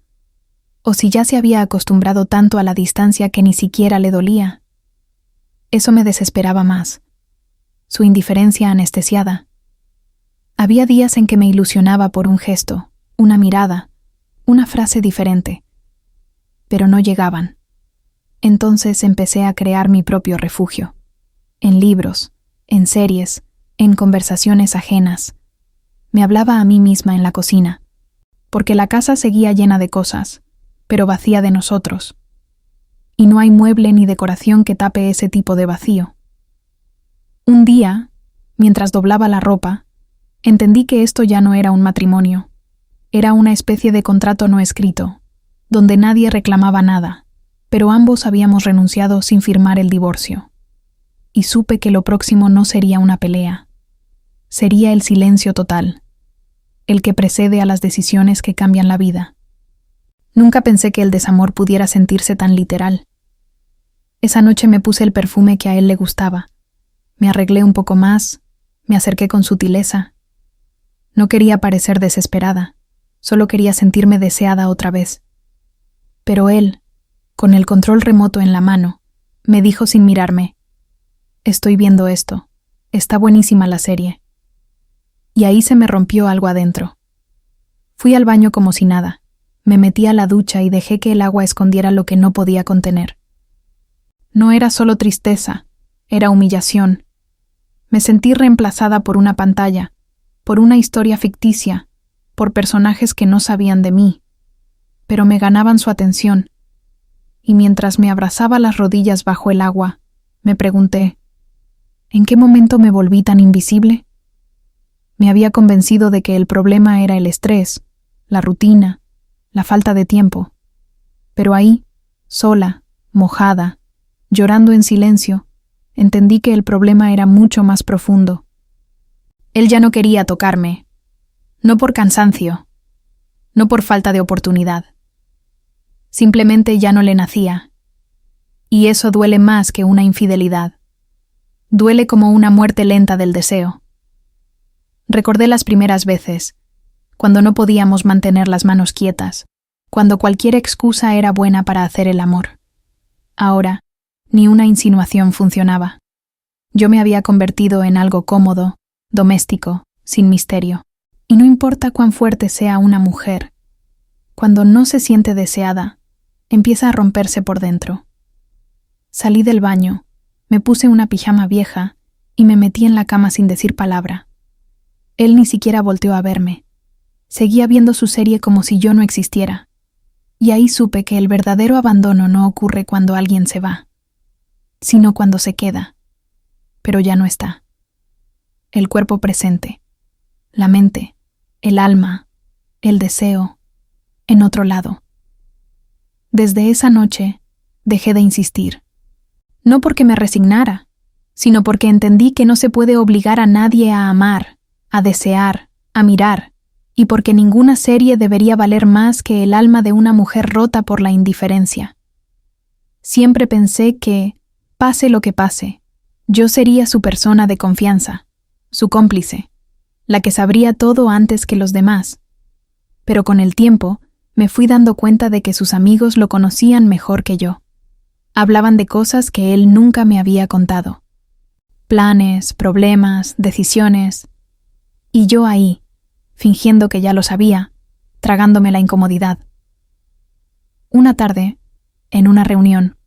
o si ya se había acostumbrado tanto a la distancia que ni siquiera le dolía. Eso me desesperaba más. Su indiferencia anestesiada. Había días en que me ilusionaba por un gesto, una mirada, una frase diferente, pero no llegaban. Entonces empecé a crear mi propio refugio, en libros, en series, en conversaciones ajenas. Me hablaba a mí misma en la cocina, porque la casa seguía llena de cosas, pero vacía de nosotros. Y no hay mueble ni decoración que tape ese tipo de vacío. Un día, mientras doblaba la ropa, entendí que esto ya no era un matrimonio. Era una especie de contrato no escrito, donde nadie reclamaba nada, pero ambos habíamos renunciado sin firmar el divorcio. Y supe que lo próximo no sería una pelea. Sería el silencio total, el que precede a las decisiones que cambian la vida. Nunca pensé que el desamor pudiera sentirse tan literal. Esa noche me puse el perfume que a él le gustaba. Me arreglé un poco más, me acerqué con sutileza. No quería parecer desesperada, solo quería sentirme deseada otra vez. Pero él, con el control remoto en la mano, me dijo sin mirarme: «Estoy viendo esto, está buenísima la serie». Y ahí se me rompió algo adentro. Fui al baño como si nada, me metí a la ducha y dejé que el agua escondiera lo que no podía contener. No era solo tristeza, era humillación. Me sentí reemplazada por una pantalla, por una historia ficticia, por personajes que no sabían de mí, pero me ganaban su atención. Y mientras me abrazaba las rodillas bajo el agua, me pregunté, ¿en qué momento me volví tan invisible? Me había convencido de que el problema era el estrés, la rutina, la falta de tiempo. Pero ahí, sola, mojada, llorando en silencio, entendí que el problema era mucho más profundo. Él ya no quería tocarme, no por cansancio, no por falta de oportunidad, Simplemente ya no le nacía. Y eso duele más que una infidelidad. Duele como una muerte lenta del deseo. Recordé las primeras veces, cuando no podíamos mantener las manos quietas, cuando cualquier excusa era buena para hacer el amor. Ahora, ni una insinuación funcionaba. Yo me había convertido en algo cómodo, doméstico, sin misterio. Y no importa cuán fuerte sea una mujer, cuando no se siente deseada, empieza a romperse por dentro. Salí del baño, me puse una pijama vieja y me metí en la cama sin decir palabra. Él ni siquiera volteó a verme. Seguía viendo su serie como si yo no existiera. Y ahí supe que el verdadero abandono no ocurre cuando alguien se va, sino cuando se queda, pero ya no está. El cuerpo presente, la mente, el alma, el deseo, en otro lado. Desde esa noche, dejé de insistir. No porque me resignara, sino porque entendí que no se puede obligar a nadie a amar, a desear, a mirar, y porque ninguna serie debería valer más que el alma de una mujer rota por la indiferencia. Siempre pensé que, pase lo que pase, yo sería su persona de confianza, su cómplice, la que sabría todo antes que los demás. Pero con el tiempo, me fui dando cuenta de que sus amigos lo conocían mejor que yo. Hablaban de cosas que él nunca me había contado. Planes, problemas, decisiones. Y yo ahí, fingiendo que ya lo sabía, tragándome la incomodidad. Una tarde, en una reunión,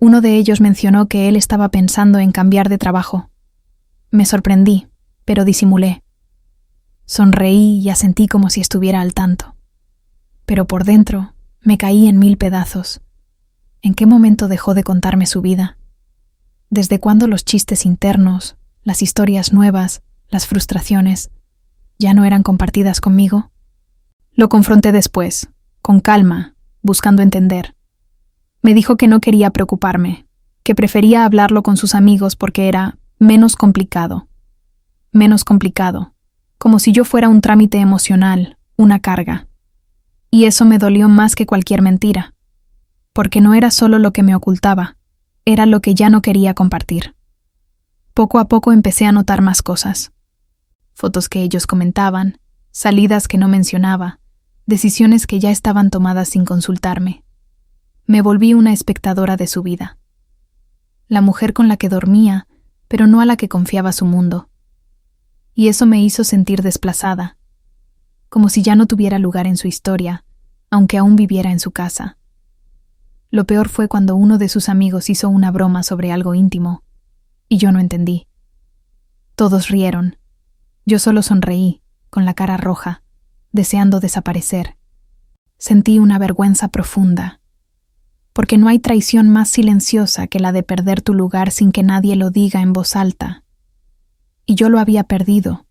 uno de ellos mencionó que él estaba pensando en cambiar de trabajo. Me sorprendí, pero disimulé. Sonreí y asentí como si estuviera al tanto. Pero por dentro me caí en 1000 pedazos. ¿En qué momento dejó de contarme su vida? ¿Desde cuándo los chistes internos, las historias nuevas, las frustraciones, ya no eran compartidas conmigo? Lo confronté después, con calma, buscando entender. Me dijo que no quería preocuparme, que prefería hablarlo con sus amigos porque era menos complicado. Menos complicado, como si yo fuera un trámite emocional, una carga. Y eso me dolió más que cualquier mentira, porque no era solo lo que me ocultaba, era lo que ya no quería compartir. Poco a poco empecé a notar más cosas. Fotos que ellos comentaban, salidas que no mencionaba, decisiones que ya estaban tomadas sin consultarme. Me volví una espectadora de su vida. La mujer con la que dormía, pero no a la que confiaba su mundo. Y eso me hizo sentir desplazada, como si ya no tuviera lugar en su historia, aunque aún viviera en su casa. Lo peor fue cuando uno de sus amigos hizo una broma sobre algo íntimo, y yo no entendí. Todos rieron. Yo solo sonreí, con la cara roja, deseando desaparecer. Sentí una vergüenza profunda, porque no hay traición más silenciosa que la de perder tu lugar sin que nadie lo diga en voz alta. Y yo lo había perdido,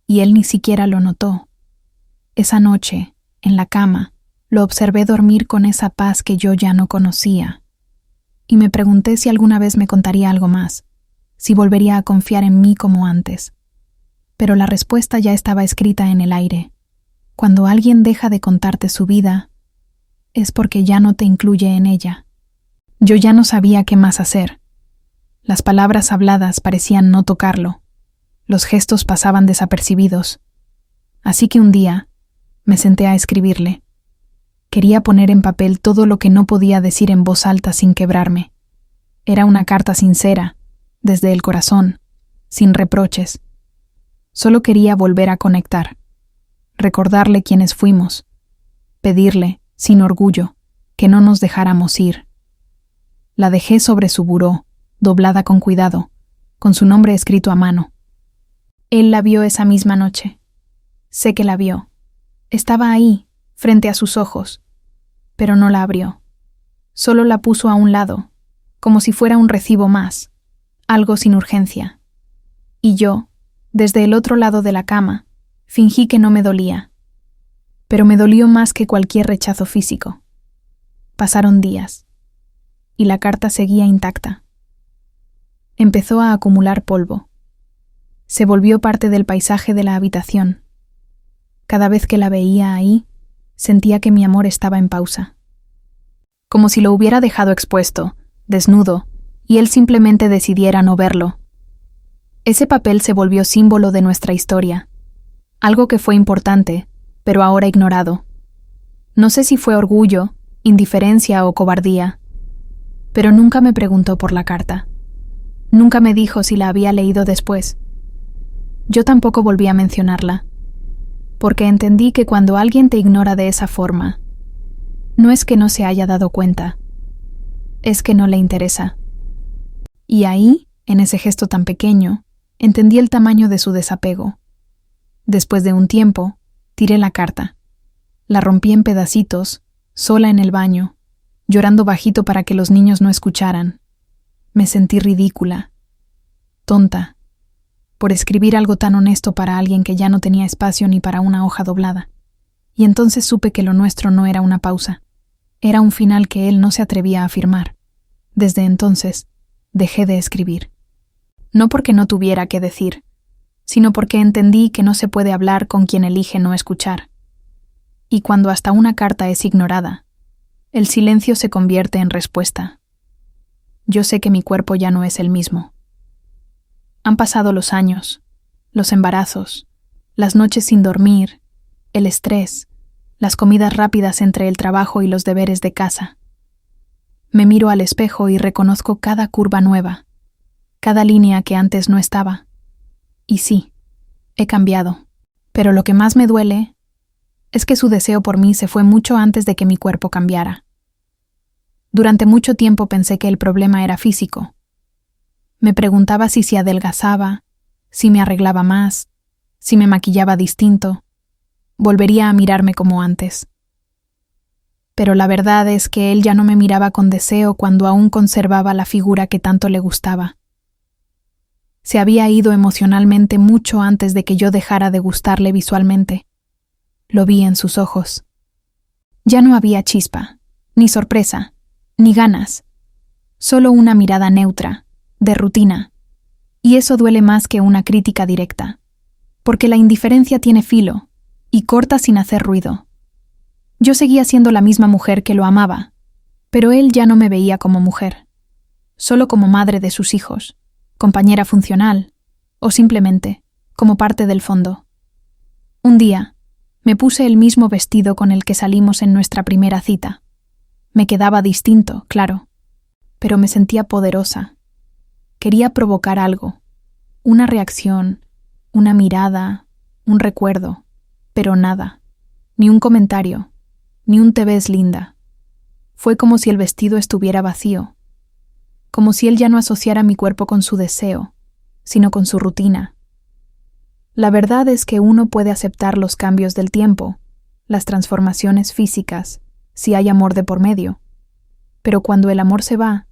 y él ni siquiera lo notó. Esa noche, en la cama, lo observé dormir con esa paz que yo ya no conocía, y me pregunté si alguna vez me contaría algo más, si volvería a confiar en mí como antes. Pero la respuesta ya estaba escrita en el aire. Cuando alguien deja de contarte su vida, es porque ya no te incluye en ella. Yo ya no sabía qué más hacer. Las palabras habladas parecían no tocarlo. Los gestos pasaban desapercibidos. Así que un día me senté a escribirle. Quería poner en papel todo lo que no podía decir en voz alta sin quebrarme. Era una carta sincera, desde el corazón, sin reproches. Solo quería volver a conectar, recordarle quiénes fuimos, pedirle, sin orgullo, que no nos dejáramos ir. La dejé sobre su buró, doblada con cuidado, con su nombre escrito a mano. Él la vio esa misma noche. Sé que la vio. Estaba ahí, frente a sus ojos, pero no la abrió. Solo la puso a un lado, como si fuera un recibo más, algo sin urgencia. Y yo, desde el otro lado de la cama, fingí que no me dolía. Pero me dolió más que cualquier rechazo físico. Pasaron días, y la carta seguía intacta. Empezó a acumular polvo. Se volvió parte del paisaje de la habitación. Cada vez que la veía ahí, sentía que mi amor estaba en pausa. como si lo hubiera dejado expuesto, desnudo, y él simplemente decidiera no verlo. Ese papel se volvió símbolo de nuestra historia, algo que fue importante, pero ahora ignorado. No sé si fue orgullo, indiferencia o cobardía, pero nunca me preguntó por la carta. Nunca me dijo si la había leído después. Yo tampoco volví a mencionarla, porque entendí que cuando alguien te ignora de esa forma, no es que no se haya dado cuenta, es que no le interesa. Y ahí, en ese gesto tan pequeño, entendí el tamaño de su desapego. Después de un tiempo, tiré la carta. La rompí en pedacitos, sola en el baño, llorando bajito para que los niños no escucharan. Me sentí ridícula, tonta, por escribir algo tan honesto para alguien que ya no tenía espacio ni para una hoja doblada. Y entonces supe que lo nuestro no era una pausa, era un final que él no se atrevía a firmar. Desde entonces, dejé de escribir. No porque no tuviera que decir, sino porque entendí que no se puede hablar con quien elige no escuchar. Y cuando hasta una carta es ignorada, el silencio se convierte en respuesta. Yo sé que mi cuerpo ya no es el mismo. Han pasado los años, los embarazos, las noches sin dormir, el estrés, las comidas rápidas entre el trabajo y los deberes de casa. Me miro al espejo y reconozco cada curva nueva, cada línea que antes no estaba. Y sí, he cambiado, pero lo que más me duele es que su deseo por mí se fue mucho antes de que mi cuerpo cambiara. Durante mucho tiempo pensé que el problema era físico. Me preguntaba si se adelgazaba, si me arreglaba más, si me maquillaba distinto, volvería a mirarme como antes. Pero la verdad es que él ya no me miraba con deseo cuando aún conservaba la figura que tanto le gustaba. Se había ido emocionalmente mucho antes de que yo dejara de gustarle visualmente. Lo vi en sus ojos. Ya no había chispa, ni sorpresa, ni ganas. Solo una mirada neutra, de rutina. Y eso duele más que una crítica directa, porque la indiferencia tiene filo y corta sin hacer ruido. Yo seguía siendo la misma mujer que lo amaba, pero él ya no me veía como mujer, solo como madre de sus hijos, compañera funcional, o simplemente como parte del fondo. Un día, me puse el mismo vestido con el que salimos en nuestra primera cita. Me quedaba distinto, claro, pero me sentía poderosa. Quería provocar algo, una reacción, una mirada, un recuerdo, pero nada, ni un comentario, ni un "te ves linda". Fue como si el vestido estuviera vacío, como si él ya no asociara mi cuerpo con su deseo, sino con su rutina. La verdad es que uno puede aceptar los cambios del tiempo, las transformaciones físicas, si hay amor de por medio. Pero cuando el amor se va,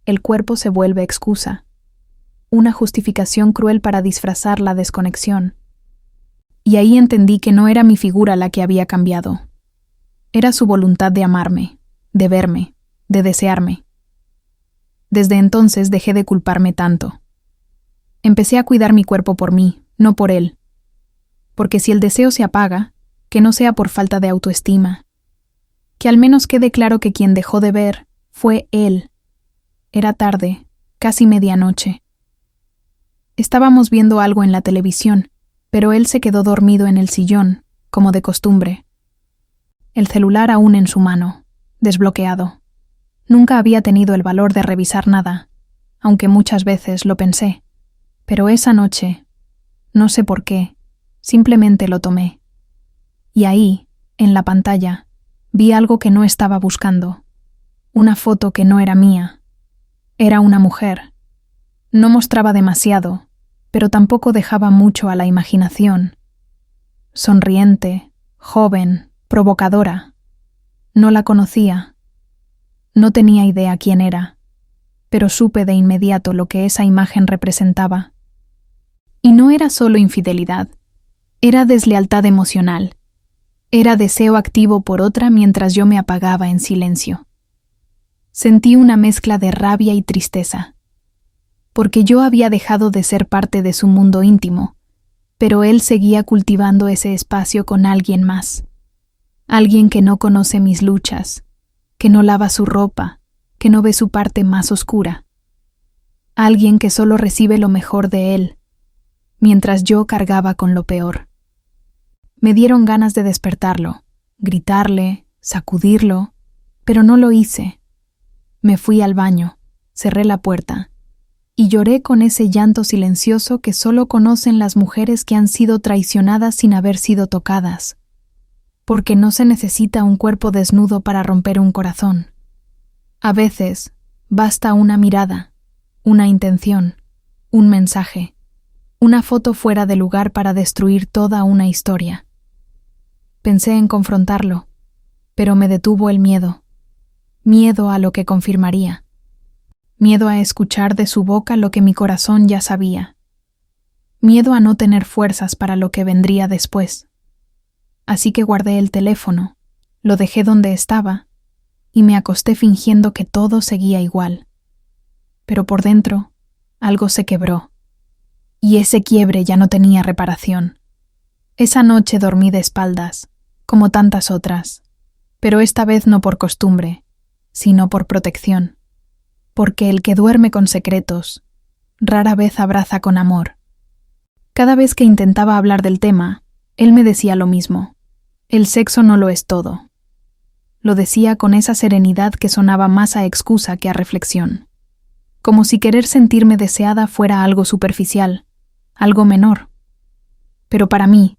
el cuerpo se vuelve excusa, una justificación cruel para disfrazar la desconexión. Y ahí entendí que no era mi figura la que había cambiado. Era su voluntad de amarme, de verme, de desearme. Desde entonces dejé de culparme tanto. Empecé a cuidar mi cuerpo por mí, no por él. Porque si el deseo se apaga, que no sea por falta de autoestima. Que al menos quede claro que quien dejó de ver fue él. Era tarde, casi medianoche. Estábamos viendo algo en la televisión, pero él se quedó dormido en el sillón, como de costumbre. El celular aún en su mano, desbloqueado. Nunca había tenido el valor de revisar nada, aunque muchas veces lo pensé. Pero esa noche, no sé por qué, simplemente lo tomé. Y ahí, en la pantalla, vi algo que no estaba buscando. Una foto que no era mía. Era una mujer. No mostraba demasiado, pero tampoco dejaba mucho a la imaginación. Sonriente, joven, provocadora. No la conocía. No tenía idea quién era, pero supe de inmediato lo que esa imagen representaba. Y no era solo infidelidad, era deslealtad emocional. Era deseo activo por otra mientras yo me apagaba en silencio. Sentí una mezcla de rabia y tristeza, porque yo había dejado de ser parte de su mundo íntimo, pero él seguía cultivando ese espacio con alguien más. Alguien que no conoce mis luchas, que no lava su ropa, que no ve su parte más oscura. Alguien que solo recibe lo mejor de él, mientras yo cargaba con lo peor. Me dieron ganas de despertarlo, gritarle, sacudirlo, pero no lo hice. Me fui al baño, cerré la puerta y lloré con ese llanto silencioso que solo conocen las mujeres que han sido traicionadas sin haber sido tocadas, porque no se necesita un cuerpo desnudo para romper un corazón. A veces basta una mirada, una intención, un mensaje, una foto fuera de lugar para destruir toda una historia. Pensé en confrontarlo, pero me detuvo el miedo. Miedo a lo que confirmaría. Miedo a escuchar de su boca lo que mi corazón ya sabía. Miedo a no tener fuerzas para lo que vendría después. Así que guardé el teléfono, lo dejé donde estaba y me acosté fingiendo que todo seguía igual. Pero por dentro, algo se quebró. Y ese quiebre ya no tenía reparación. Esa noche dormí de espaldas, como tantas otras, pero esta vez no por costumbre, sino por protección. Porque el que duerme con secretos, rara vez abraza con amor. Cada vez que intentaba hablar del tema, él me decía lo mismo. El sexo no lo es todo. Lo decía con esa serenidad que sonaba más a excusa que a reflexión. Como si querer sentirme deseada fuera algo superficial, algo menor. Pero para mí,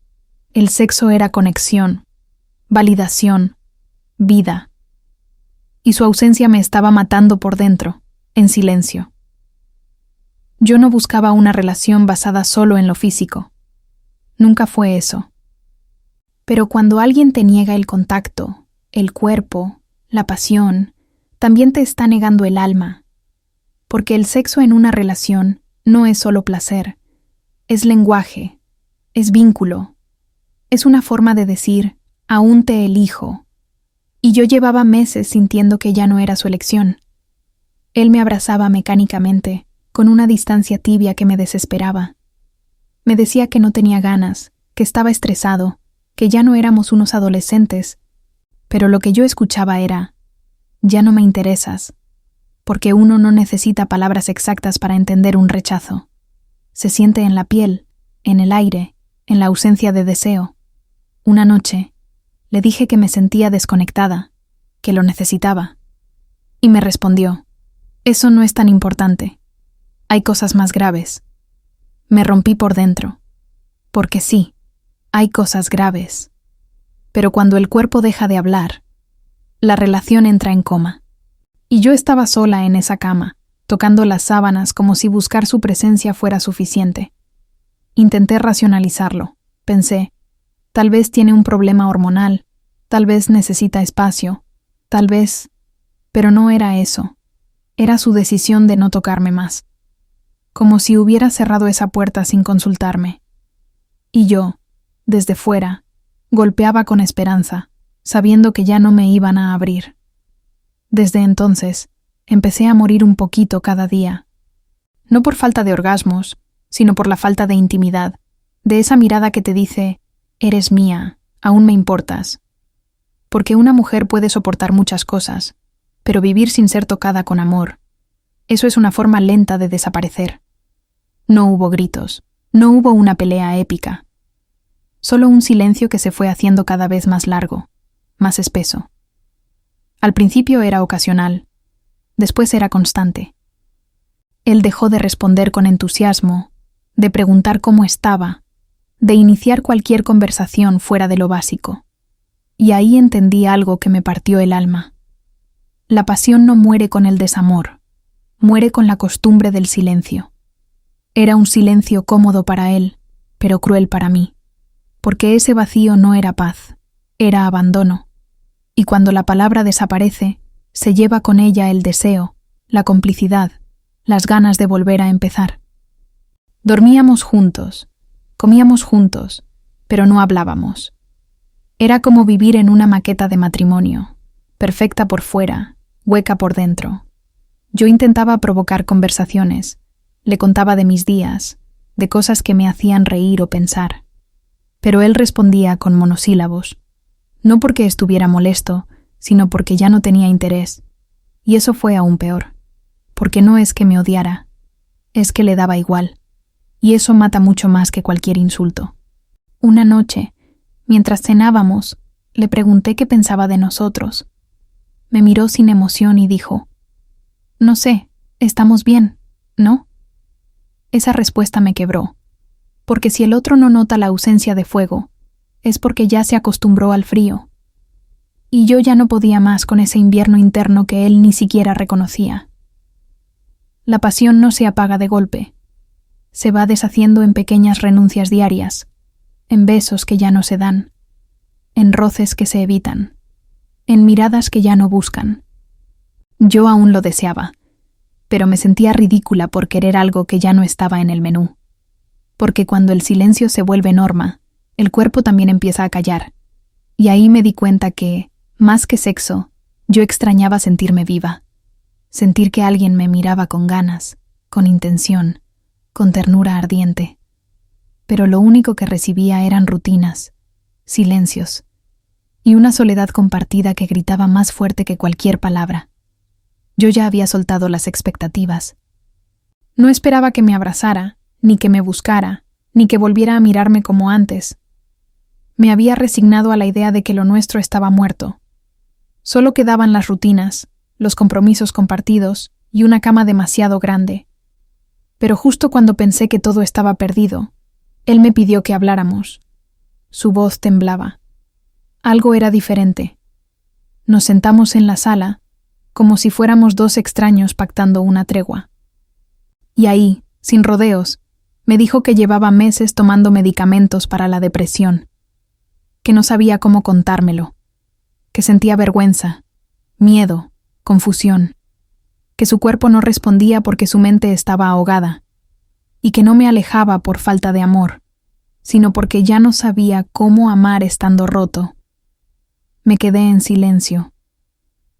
el sexo era conexión, validación, vida. Y su ausencia me estaba matando por dentro, en silencio. Yo no buscaba una relación basada solo en lo físico. Nunca fue eso. Pero cuando alguien te niega el contacto, el cuerpo, la pasión, también te está negando el alma. Porque el sexo en una relación no es solo placer, es lenguaje, es vínculo, es una forma de decir, aún te elijo. Y yo llevaba meses sintiendo que ya no era su elección. Él me abrazaba mecánicamente, con una distancia tibia que me desesperaba. Me decía que no tenía ganas, que estaba estresado, que ya no éramos unos adolescentes, pero lo que yo escuchaba era, ya no me interesas, porque uno no necesita palabras exactas para entender un rechazo. Se siente en la piel, en el aire, en la ausencia de deseo. Una noche, le dije que me sentía desconectada, que lo necesitaba, y me respondió, eso no es tan importante. Hay cosas más graves. Me rompí por dentro. Porque sí, hay cosas graves. Pero cuando el cuerpo deja de hablar, la relación entra en coma. Y yo estaba sola en esa cama, tocando las sábanas como si buscar su presencia fuera suficiente. Intenté racionalizarlo. Pensé, tal vez tiene un problema hormonal, tal vez necesita espacio, tal vez... Pero no era eso. Era su decisión de no tocarme más. Como si hubiera cerrado esa puerta sin consultarme. Y yo, desde fuera, golpeaba con esperanza, sabiendo que ya no me iban a abrir. Desde entonces, empecé a morir un poquito cada día. No por falta de orgasmos, sino por la falta de intimidad, de esa mirada que te dice, eres mía, aún me importas. Porque una mujer puede soportar muchas cosas, pero vivir sin ser tocada con amor, eso es una forma lenta de desaparecer. No hubo gritos, no hubo una pelea épica. Solo un silencio que se fue haciendo cada vez más largo, más espeso. Al principio era ocasional, después era constante. Él dejó de responder con entusiasmo, de preguntar cómo estaba, de iniciar cualquier conversación fuera de lo básico. Y ahí entendí algo que me partió el alma. La pasión no muere con el desamor, muere con la costumbre del silencio. Era un silencio cómodo para él, pero cruel para mí, porque ese vacío no era paz, era abandono. Y cuando la palabra desaparece, se lleva con ella el deseo, la complicidad, las ganas de volver a empezar. Dormíamos juntos, comíamos juntos, pero no hablábamos. Era como vivir en una maqueta de matrimonio, perfecta por fuera, hueca por dentro. Yo intentaba provocar conversaciones, le contaba de mis días, de cosas que me hacían reír o pensar. Pero él respondía con monosílabos, no porque estuviera molesto, sino porque ya no tenía interés. Y eso fue aún peor, porque no es que me odiara, es que le daba igual, y eso mata mucho más que cualquier insulto. Una noche, mientras cenábamos, le pregunté qué pensaba de nosotros. Me miró sin emoción y dijo: «No sé, estamos bien, ¿no?». Esa respuesta me quebró, porque si el otro no nota la ausencia de fuego, es porque ya se acostumbró al frío. Y yo ya no podía más con ese invierno interno que él ni siquiera reconocía. La pasión no se apaga de golpe. Se va deshaciendo en pequeñas renuncias diarias, en besos que ya no se dan, en roces que se evitan, en miradas que ya no buscan. Yo aún lo deseaba, pero me sentía ridícula por querer algo que ya no estaba en el menú. Porque cuando el silencio se vuelve norma, el cuerpo también empieza a callar. Y ahí me di cuenta que, más que sexo, yo extrañaba sentirme viva. Sentir que alguien me miraba con ganas, con intención, con ternura ardiente. Pero lo único que recibía eran rutinas, silencios, y una soledad compartida que gritaba más fuerte que cualquier palabra. Yo ya había soltado las expectativas. No esperaba que me abrazara, ni que me buscara, ni que volviera a mirarme como antes. Me había resignado a la idea de que lo nuestro estaba muerto. Solo quedaban las rutinas, los compromisos compartidos y una cama demasiado grande. Pero justo cuando pensé que todo estaba perdido, él me pidió que habláramos. Su voz temblaba. Algo era diferente. Nos sentamos en la sala, como si fuéramos dos extraños pactando una tregua. Y ahí, sin rodeos, me dijo que llevaba meses tomando medicamentos para la depresión, que no sabía cómo contármelo, que sentía vergüenza, miedo, confusión, que su cuerpo no respondía porque su mente estaba ahogada, y que no me alejaba por falta de amor, sino porque ya no sabía cómo amar estando roto. Me quedé en silencio,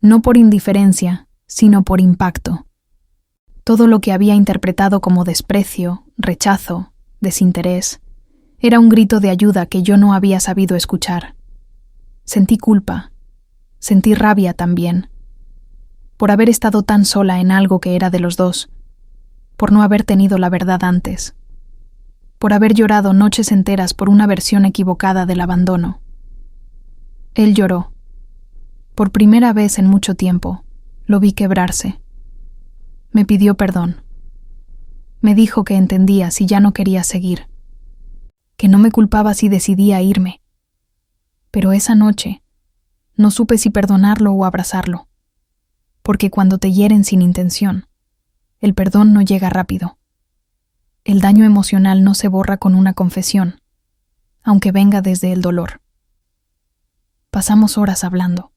no por indiferencia, sino por impacto. Todo lo que había interpretado como desprecio, rechazo, desinterés, era un grito de ayuda que yo no había sabido escuchar. Sentí culpa, sentí rabia también, por haber estado tan sola en algo que era de los dos, por no haber tenido la verdad antes, por haber llorado noches enteras por una versión equivocada del abandono. Él lloró. Por primera vez en mucho tiempo, lo vi quebrarse. Me pidió perdón. Me dijo que entendía si ya no quería seguir, que no me culpaba si decidía irme. Pero esa noche, no supe si perdonarlo o abrazarlo, porque cuando te hieren sin intención, el perdón no llega rápido. El daño emocional no se borra con una confesión, aunque venga desde el dolor. Pasamos horas hablando.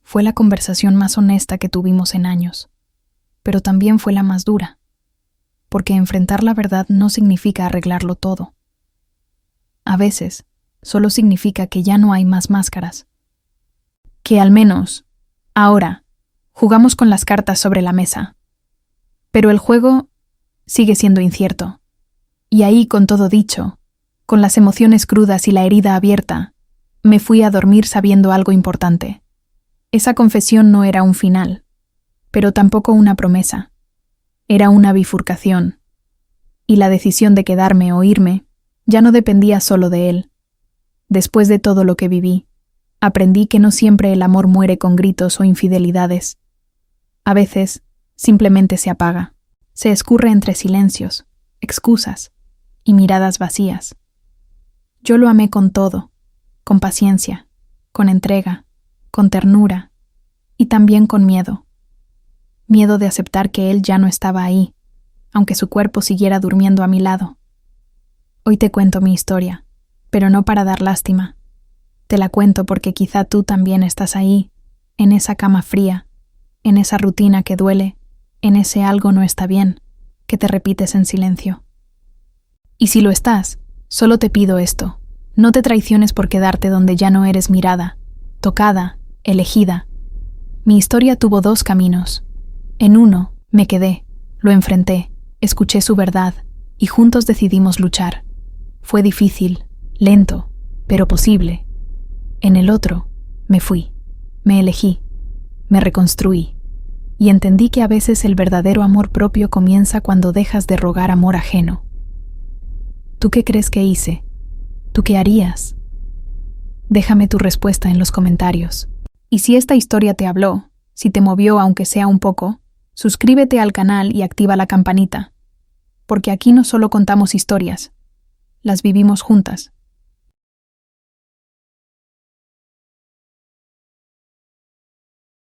Fue la conversación más honesta que tuvimos en años, pero también fue la más dura, porque enfrentar la verdad no significa arreglarlo todo. A veces, solo significa que ya no hay más máscaras. Que al menos, ahora, jugamos con las cartas sobre la mesa. Pero el juego sigue siendo incierto. Y ahí, con todo dicho, con las emociones crudas y la herida abierta, me fui a dormir sabiendo algo importante. Esa confesión no era un final, pero tampoco una promesa. Era una bifurcación. Y la decisión de quedarme o irme ya no dependía solo de él. Después de todo lo que viví, aprendí que no siempre el amor muere con gritos o infidelidades. A veces, simplemente se apaga. Se escurre entre silencios, excusas y miradas vacías. Yo lo amé con todo, con paciencia, con entrega, con ternura y también con miedo. Miedo de aceptar que él ya no estaba ahí, aunque su cuerpo siguiera durmiendo a mi lado. Hoy te cuento mi historia, pero no para dar lástima. Te la cuento porque quizá tú también estás ahí, en esa cama fría, en esa rutina que duele, en ese algo no está bien, que te repites en silencio. Y si lo estás, solo te pido esto: no te traiciones por quedarte donde ya no eres mirada, tocada, elegida. Mi historia tuvo dos caminos. En uno, me quedé, lo enfrenté, escuché su verdad, y juntos decidimos luchar. Fue difícil, lento, pero posible. En el otro, me fui. Me elegí, me reconstruí, y entendí que a veces el verdadero amor propio comienza cuando dejas de rogar amor ajeno. ¿Tú qué crees que hice? ¿Tú qué harías? Déjame tu respuesta en los comentarios. Y si esta historia te habló, si te movió aunque sea un poco, suscríbete al canal y activa la campanita, porque aquí no solo contamos historias, las vivimos juntas.